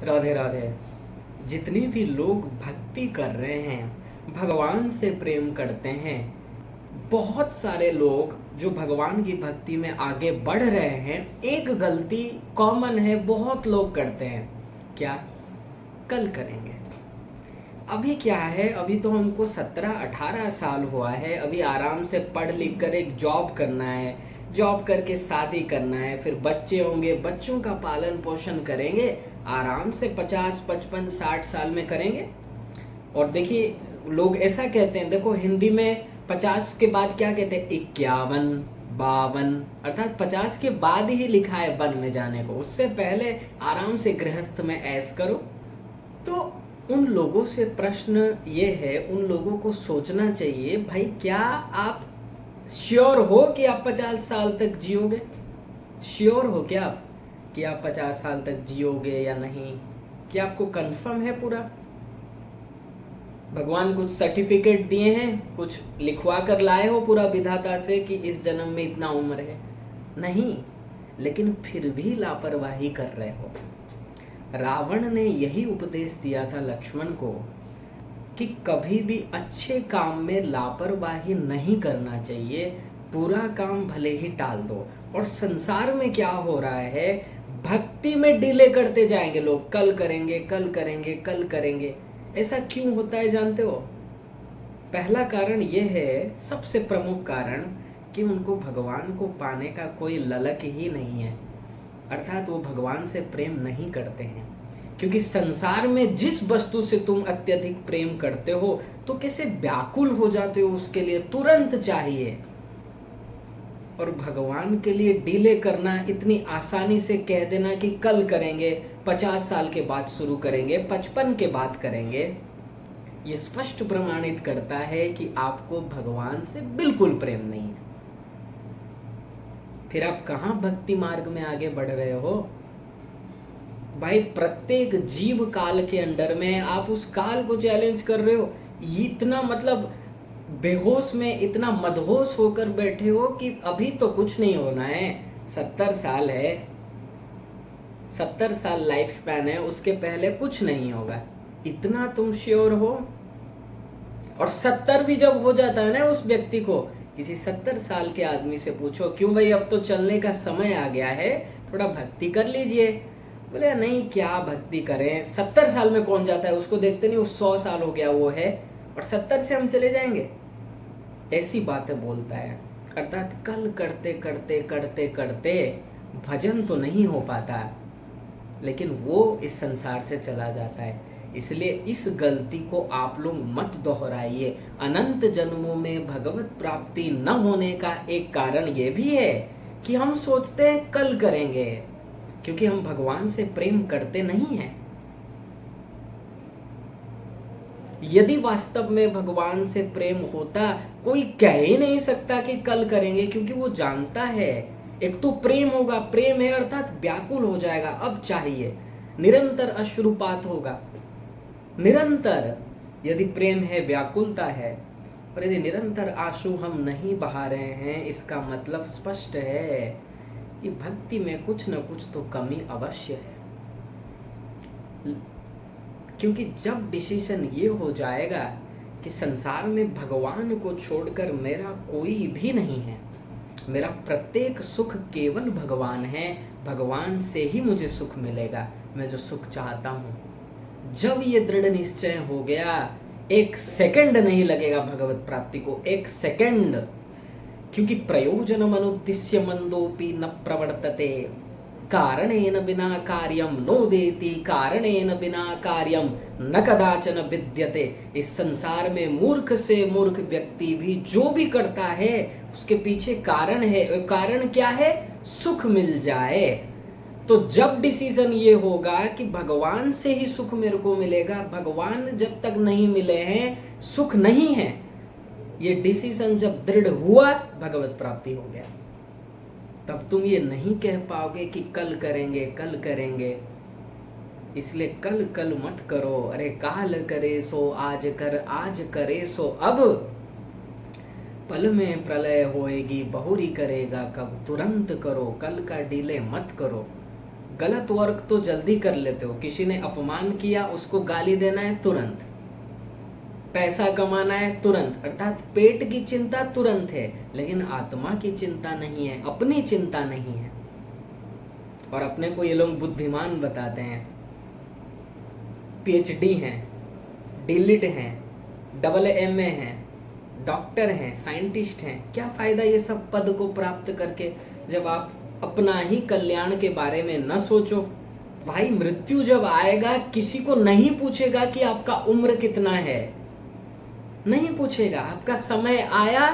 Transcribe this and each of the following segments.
राधे राधे। जितने भी लोग भक्ति कर रहे हैं, भगवान से प्रेम करते हैं, बहुत सारे लोग जो भगवान की भक्ति में आगे बढ़ रहे हैं, एक गलती कॉमन है, बहुत लोग करते हैं। क्या? कल करेंगे। अभी क्या है, अभी तो हमको 17-18 साल हुआ है, अभी आराम से पढ़ लिख कर एक जॉब करना है, जॉब करके शादी करना है, फिर बच्चे होंगे, बच्चों का पालन पोषण करेंगे, आराम से 50, 55, 60 साल में करेंगे। और देखिए, लोग ऐसा कहते हैं, देखो हिंदी में 50 के बाद क्या कहते हैं, 51, 52, अर्थात 50 के बाद ही लिखा है वन में जाने को, उससे पहले आराम से गृहस्थ में ऐश करो। तो उन लोगों से प्रश्न ये है, उन लोगों को सोचना चाहिए, भाई क्या आप श्योर हो कि आप 50 साल तक जियोगे? श्योर हो क्या आप कि आप 50 साल तक जियोगे या नहीं? क्या आपको कंफर्म है पूरा? भगवान कुछ सर्टिफिकेट दिए हैं, कुछ लिखवा कर लाए हो पूरा विधाता से कि इस जन्म में इतना उम्र है? नहीं, लेकिन फिर भी लापरवाही कर रहे हो। रावण ने यही उपदेश दिया था लक्ष्मण को कि कभी भी अच्छे काम में लापरवाही नहीं करना चाहिए, पूरा काम भले ही टाल दो। और संसार में क्या हो रहा है, भक्ति में डिले करते जाएंगे लोग, कल करेंगे, कल करेंगे, कल करेंगे। ऐसा क्यों होता है जानते हो? पहला कारण यह है, सबसे प्रमुख कारण, कि उनको भगवान को पाने का कोई ललक ही नहीं है, अर्थात वो भगवान से प्रेम नहीं करते हैं। क्योंकि संसार में जिस वस्तु से तुम अत्यधिक प्रेम करते हो तो कैसे व्याकुल हो जाते हो उसके लिए, तुरंत चाहिए। और भगवान के लिए डिले करना, इतनी आसानी से कह देना कि कल करेंगे, 50 साल के बाद शुरू करेंगे, 55 के बाद करेंगे, ये स्पष्ट प्रमाणित करता है कि आपको भगवान से बिल्कुल प्रेम नहीं है। फिर आप कहाँ भक्ति मार्ग में आगे बढ़ रहे हो? भाई प्रत्येक जीव काल के अंडर में आप उस काल को चैलेंज कर रहे हो। इतना मतलब बेहोश में इतना मदहोश होकर बैठे हो कि अभी तो कुछ नहीं होना है, 70 साल है, 70 साल लाइफ स्पैन है, उसके पहले कुछ नहीं होगा, इतना तुम श्योर हो। और 70 भी जब हो जाता है ना उस व्यक्ति को, किसी 70 साल के आदमी से पूछो, क्यों भाई अब तो चलने का समय आ गया है, थोड़ा भक्ति कर लीजिए। बोले नहीं, क्या भक्ति करें, 70 साल में कौन जाता है, उसको देखते नहीं, 100 साल हो गया वो है, और 70 से हम चले जाएंगे। ऐसी बातें बोलता है, अर्थात कल करते करते करते करते भजन तो नहीं हो पाता, लेकिन वो इस संसार से चला जाता है। इसलिए इस गलती को आप लोग मत दोहराइए। अनंत जन्मों में भगवत प्राप्ति न होने का एक कारण ये भी है कि हम सोचते हैं कल करेंगे, क्योंकि हम भगवान से प्रेम करते नहीं हैं। यदि वास्तव में भगवान से प्रेम होता, कोई कह ही नहीं सकता कि कल करेंगे, क्योंकि वो जानता है एक तो प्रेम होगा, प्रेम है अर्थात व्याकुल हो जाएगा, अब चाहिए, निरंतर अश्रुपात होगा, निरंतर। यदि प्रेम है, व्याकुलता है, और यदि निरंतर आंसू हम नहीं बहा रहे हैं, इसका मतलब स्पष्ट है कि भक्ति में कुछ न कुछ तो कमी अवश्य है। क्योंकि जब डिसीजन ये हो जाएगा कि संसार में भगवान को छोड़कर मेरा कोई भी नहीं है, मेरा प्रत्येक सुख केवल भगवान है, भगवान से ही मुझे सुख मिलेगा, मैं जो सुख चाहता हूँ, जब ये दृढ़ निश्चय हो गया, एक सेकंड नहीं लगेगा भगवत प्राप्ति को, एक सेकंड। क्योंकि प्रयोजनम अनुद्दिश्य मंदोपि न प्रवर्तते, कारणेन बिना कार्यम नोदेति, कारणेन बिना कार्यम न कदाचन विद्यते। इस संसार में मूर्ख से मूर्ख व्यक्ति भी जो भी करता है उसके पीछे कारण है। कारण क्या है? सुख मिल जाए। तो जब डिसीजन ये होगा कि भगवान से ही सुख मेरे को मिलेगा, भगवान जब तक नहीं मिले हैं सुख नहीं है, ये डिसीजन जब दृढ़ हुआ, भगवत प्राप्ति हो गया। तब तुम ये नहीं कह पाओगे कि कल करेंगे, कल करेंगे। इसलिए कल कल मत करो, अरे काल करे सो आज कर, आज करे सो अब, पल में प्रलय होएगी बहुरी करेगा कब, तुरंत करो, कल का डिले मत करो। गलत वर्क तो जल्दी कर लेते हो, किसी ने अपमान किया उसको गाली देना है तुरंत, पैसा कमाना है तुरंत, अर्थात पेट की चिंता तुरंत है, लेकिन आत्मा की चिंता नहीं है, अपनी चिंता नहीं है। और अपने को ये लोग बुद्धिमान बताते हैं, पीएचडी हैं, डीलिट हैं, AA हैं, डॉक्टर हैं, साइंटिस्ट हैं। क्या फायदा ये सब पद को प्राप्त करके जब आप अपना ही कल्याण के बारे में न सोचो। भाई मृत्यु जब आएगा किसी को नहीं पूछेगा कि आपका उम्र कितना है, नहीं पूछेगा। आपका समय आया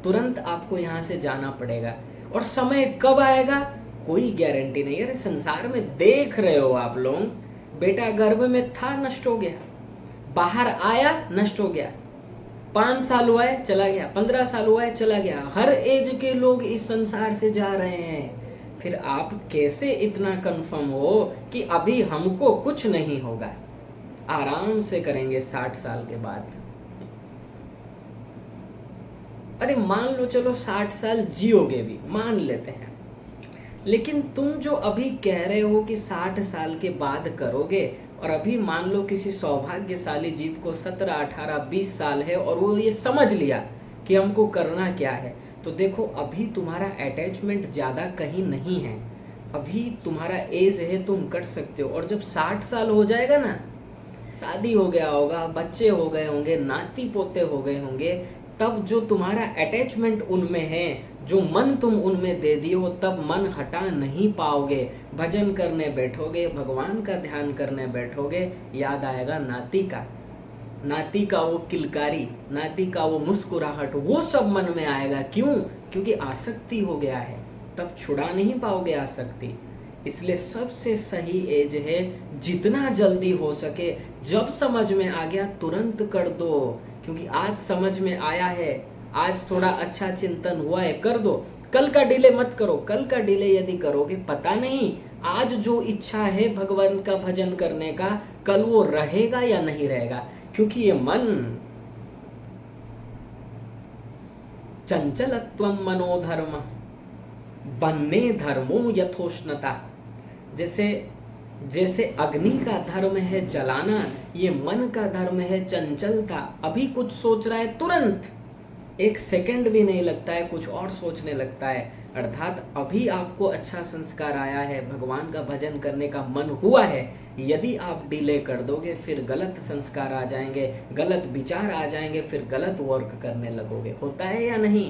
तुरंत आपको यहाँ से जाना पड़ेगा, और समय कब आएगा कोई गारंटी नहीं। अरे संसार में देख रहे हो आप लोग, बेटा गर्भ में था नष्ट हो गया, बाहर आया नष्ट हो गया, 5 साल हुआ है चला गया, 15 साल हुआ है चला गया, हर एज के लोग इस संसार से जा रहे हैं। फिर आप कैसे इतना कंफर्म हो कि अभी हमको कुछ नहीं होगा, आराम से करेंगे 60 साल के बाद। अरे मान लो चलो 60 साल जियोगे भी, मान लेते हैं, लेकिन तुम जो अभी कह रहे हो कि 60 साल के बाद करोगे, और अभी मान लो किसी सौभाग्यशाली जीव को 17, 18, 20 साल है और वो ये समझ लिया कि हमको करना क्या है, तो देखो अभी तुम्हारा अटैचमेंट ज़्यादा कहीं नहीं है, अभी तुम्हारा एज है, तुम कर सकते हो। और जब 60 साल हो जाएगा ना, शादी हो गया होगा, बच्चे हो गए होंगे, नाती पोते हो गए होंगे, तब जो तुम्हारा अटैचमेंट उनमें है, जो मन तुम उनमें दे दिए हो, तब मन हटा नहीं पाओगे। भजन करने बैठोगे, भगवान का ध्यान करने बैठोगे, याद आएगा नाती का, नाती का वो किलकारी, नाती का वो मुस्कुराहट, वो सब मन में आएगा। क्यों? क्योंकि आसक्ति हो गया है, तब छुड़ा नहीं पाओगे आसक्ति। इसलिए सबसे सही एज है जितना जल्दी हो सके, जब समझ में आ गया तुरंत कर दो, क्योंकि आज समझ में आया है, आज थोड़ा अच्छा चिंतन हुआ है, कर दो। कल का डिले मत करो, कल का डिले यदि करोगे पता नहीं आज जो इच्छा है भगवान का भजन करने का, कल वो रहेगा या नहीं रहेगा। क्योंकि ये मन चंचलत्वम मनोधर्म बन्ने धर्मो यथोष्णता, जैसे जैसे अग्नि का धर्म है जलाना, ये मन का धर्म है चंचलता। अभी कुछ सोच रहा है तुरंत 1 सेकंड भी नहीं लगता है कुछ और सोचने लगता है, अर्थात अभी आपको अच्छा संस्कार आया है, भगवान का भजन करने का मन हुआ है। यदि आप डिले कर दोगे फिर गलत संस्कार आ जाएंगे, गलत विचार आ जाएंगे, फिर गलत वर्क करने लगोगे। होता है या नहीं?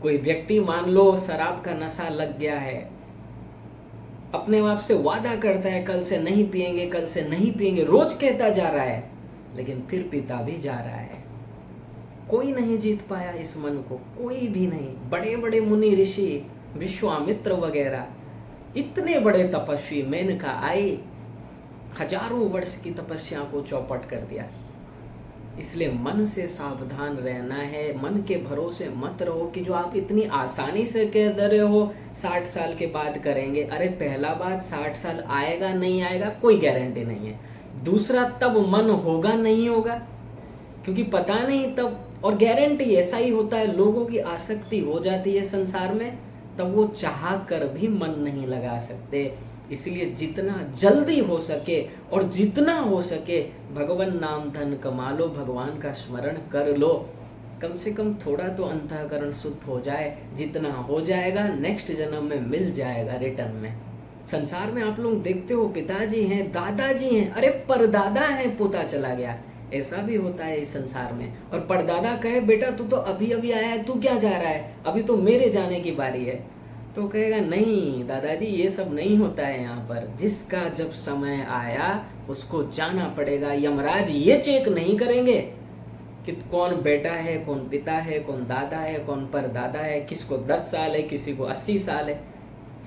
कोई व्यक्ति मान लो शराब का नशा लग गया है, अपने आप से वादा करता है कल से नहीं पिएंगे, कल से नहीं पिएंगे, रोज कहता जा रहा है, लेकिन फिर पीता भी जा रहा है। कोई नहीं जीत पाया इस मन को, कोई भी नहीं। बड़े बड़े मुनि ऋषि, विश्वामित्र वगैरह, इतने बड़े तपस्वी, मेनका आई, हजारों वर्ष की तपस्या को चौपट कर दिया। इसलिए मन से सावधान रहना है, मन के भरोसे मत रहो कि जो आप इतनी आसानी से कह दे रहे हो 60 साल के बाद करेंगे। अरे पहला बात 60 साल आएगा नहीं आएगा कोई गारंटी नहीं है, दूसरा तब मन होगा नहीं होगा क्योंकि पता नहीं तब, और गारंटी ऐसा ही होता है, लोगों की आसक्ति हो जाती है संसार में, तब वो चाह कर भी मन नहीं लगा सकते। इसलिए जितना जल्दी हो सके और जितना हो सके भगवान नाम धन कमा लो, भगवान का स्मरण कर लो, कम से कम थोड़ा तो अंतःकरण शुद्ध हो जाए। जितना हो जाएगा नेक्स्ट जन्म में मिल जाएगा रिटर्न में। संसार में आप लोग देखते हो पिताजी हैं, दादाजी हैं, अरे परदादा है, पोता चला गया, ऐसा भी होता है इस संसार में। और परदादा कहे बेटा तू तो अभी अभी आया है, तू क्या जा रहा है, अभी तो मेरे जाने की बारी है, तो कहेगा नहीं दादाजी ये सब नहीं होता है यहाँ पर, जिसका जब समय आया उसको जाना पड़ेगा। यमराज ये चेक नहीं करेंगे कि कौन बेटा है, कौन पिता है, कौन दादा है, कौन परदादा है, किसको 10 साल है, किसी को 80 साल है।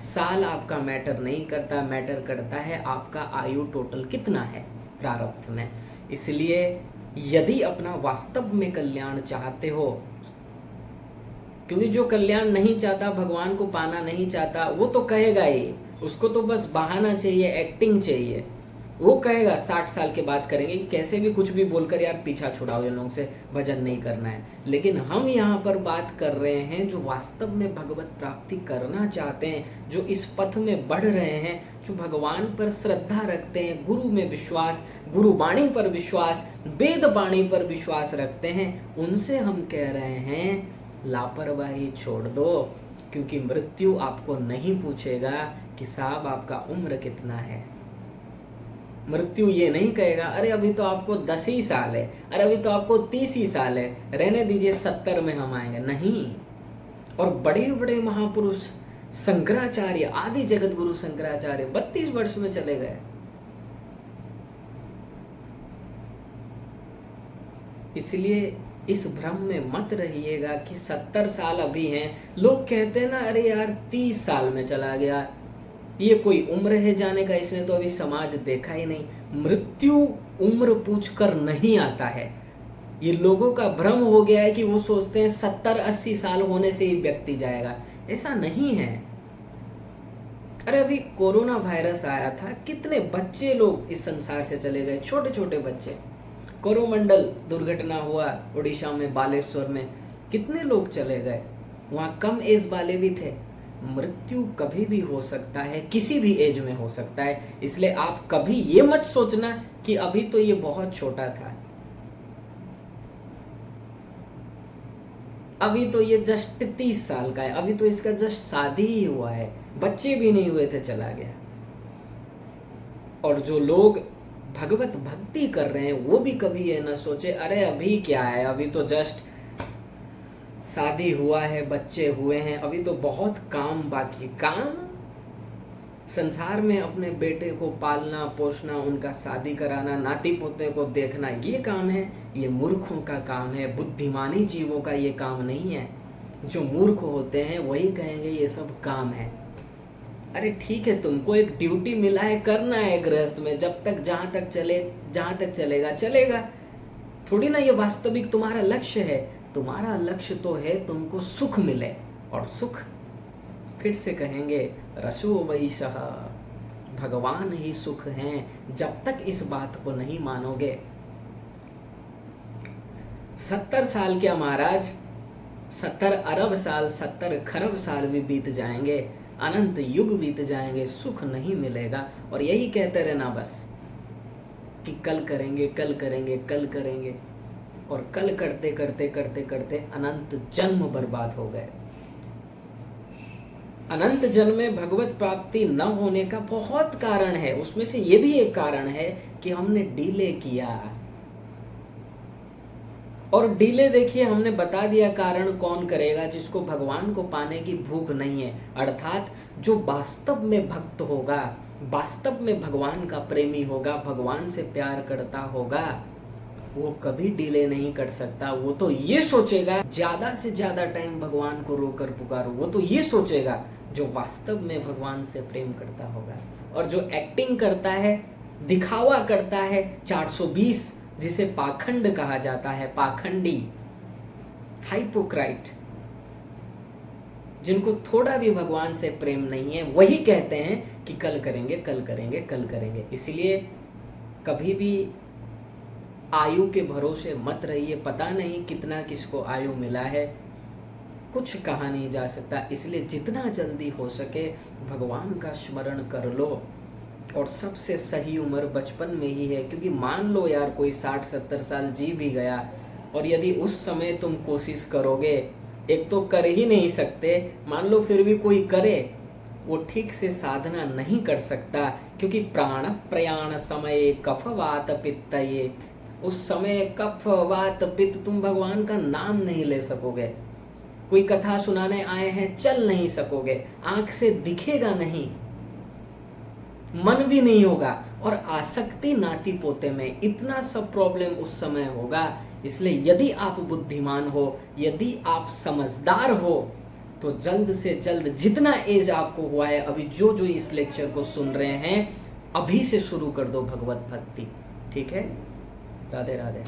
साल आपका मैटर नहीं करता, मैटर करता है आपका आयु टोटल कितना है प्रारब्ध में। इसलिए यदि अपना वास्तव में कल्याण चाहते हो, क्योंकि जो कल्याण नहीं चाहता, भगवान को पाना नहीं चाहता, वो तो कहेगा ही, उसको तो बस बहाना चाहिए, एक्टिंग चाहिए, वो कहेगा 60 साल के बाद करेंगे कि कैसे भी कुछ भी बोलकर यार पीछा छुड़ाओ, इन लोगों से भजन नहीं करना है। लेकिन हम यहाँ पर बात कर रहे हैं जो वास्तव में भगवत प्राप्ति करना चाहते हैं, जो इस पथ में बढ़ रहे हैं, जो भगवान पर श्रद्धा रखते हैं, गुरु में विश्वास, गुरु वाणी पर विश्वास, वेद वाणी पर विश्वास रखते हैं, उनसे हम कह रहे हैं लापरवाही छोड़ दो। क्योंकि मृत्यु आपको नहीं पूछेगा कि साहब आपका उम्र कितना है। मृत्यु ये नहीं कहेगा अरे अभी तो आपको 10 ही साल है, अरे अभी तो आपको 30 ही साल है, रहने दीजिए 70 में हम आएंगे, नहीं। और बड़े बड़े महापुरुष शंकराचार्य, आदि जगत गुरु शंकराचार्य 32 वर्ष में चले गए। इसलिए इस भ्रम में मत रहिएगा कि 70 साल अभी हैं। लोग कहते हैं ना अरे यार 30 साल में चला गया, ये कोई उम्र है जाने का, इसने तो अभी समाज देखा ही नहीं। मृत्यु उम्र पूछकर नहीं आता है। ये लोगों का भ्रम हो गया है कि वो सोचते हैं 70-80 साल होने से ही व्यक्ति जाएगा, ऐसा नहीं है। अरे अभी कोरोना वायरस आया था, कितने बच्चे लोग इस संसार से चले गए, छोटे छोटे बच्चे। कोरोमंडल दुर्घटना हुआ उड़ीसा में, बालेश्वर में, कितने लोग चले गए, वहाँ कम एज वाले भी थे। मृत्यु कभी भी हो सकता है, किसी भी एज में हो सकता है। इसलिए आप कभी ये मत सोचना कि अभी तो ये बहुत छोटा था, अभी तो ये जस्ट 30 साल का है, अभी तो इसका जस्ट शादी ही हुआ है, बच्चे भी नहीं हुए थे चला गया। और जो लोग भगवत भक्ति कर रहे हैं वो भी कभी ये ना सोचे अरे अभी क्या है, अभी तो जस्ट शादी हुआ है, बच्चे हुए हैं, अभी तो बहुत काम बाकी। काम संसार में अपने बेटे को पालना पोसना, उनका शादी कराना, नाती पोते को देखना, ये काम है, ये मूर्खों का काम है, बुद्धिमानी जीवों का ये काम नहीं है। जो मूर्ख होते हैं वही कहेंगे ये सब काम है। अरे ठीक है, तुमको एक ड्यूटी मिला है, करना है गृहस्थ में, जब तक जहाँ तक चलेगा चलेगा। थोड़ी ना ये वास्तविक तुम्हारा लक्ष्य है। तुम्हारा लक्ष्य तो है तुमको सुख मिले, और सुख फिर से कहेंगे रसो वैसह, भगवान ही सुख हैं। जब तक इस बात को नहीं मानोगे, 70 साल क्या महाराज, 70 अरब साल, 70 खरब साल भी बीत जाएंगे, अनंत युग बीत जाएंगे, सुख नहीं मिलेगा। और यही कहते रहना बस कि कल करेंगे कल करेंगे कल करेंगे, और कल करते करते करते करते अनंत जन्म बर्बाद हो गए। अनंत जन्म में भगवत प्राप्ति न होने का बहुत कारण है, उसमें से ये भी एक कारण है कि हमने डिले किया। और डिले देखिए हमने बता दिया कारण कौन करेगा, जिसको भगवान को पाने की भूख नहीं है, अर्थात जो वास्तव में भक्त होगा, वास्तव में भगवान का प्रेमी होगा, भगवान से प्यार करता होगा, वो कभी डिले नहीं कर सकता। वो तो ये सोचेगा ज्यादा से ज्यादा टाइम भगवान को रोकर पुकारो, वो तो ये सोचेगा जो वास्तव में भगवान से प्रेम करता होगा। और जो एक्टिंग करता है, दिखावा करता है, 420 जिसे पाखंड कहा जाता है, पाखंडी, हाइपोक्राइट, जिनको थोड़ा भी भगवान से प्रेम नहीं है, वही कहते हैं कि कल करेंगे कल करेंगे कल करेंगे। इसलिए कभी भी आयु के भरोसे मत रहिए। पता नहीं कितना किसको आयु मिला है, कुछ कहा नहीं जा सकता। इसलिए जितना जल्दी हो सके भगवान का स्मरण कर लो। और सबसे सही उम्र बचपन में ही है, क्योंकि मान लो यार कोई 60-70 साल जी भी गया, और यदि उस समय तुम कोशिश करोगे, एक तो कर ही नहीं सकते, मान लो फिर भी कोई करे, वो ठीक से साधना नहीं कर सकता, क्योंकि प्राण प्रयाण समय कफ वात पित्त, ये उस समय कफ वात पित्त, तुम भगवान का नाम नहीं ले सकोगे। कोई कथा सुनाने आए हैं, चल नहीं सकोगे, आंख से दिखेगा नहीं, मन भी नहीं होगा, और आसक्ति नाती पोते में, इतना सब प्रॉब्लम उस समय होगा। इसलिए यदि आप बुद्धिमान हो, यदि आप समझदार हो, तो जल्द से जल्द जितना एज आपको हुआ है, अभी जो जो इस लेक्चर को सुन रहे हैं, अभी से शुरू कर दो भगवत भक्ति। ठीक है, राधे राधे।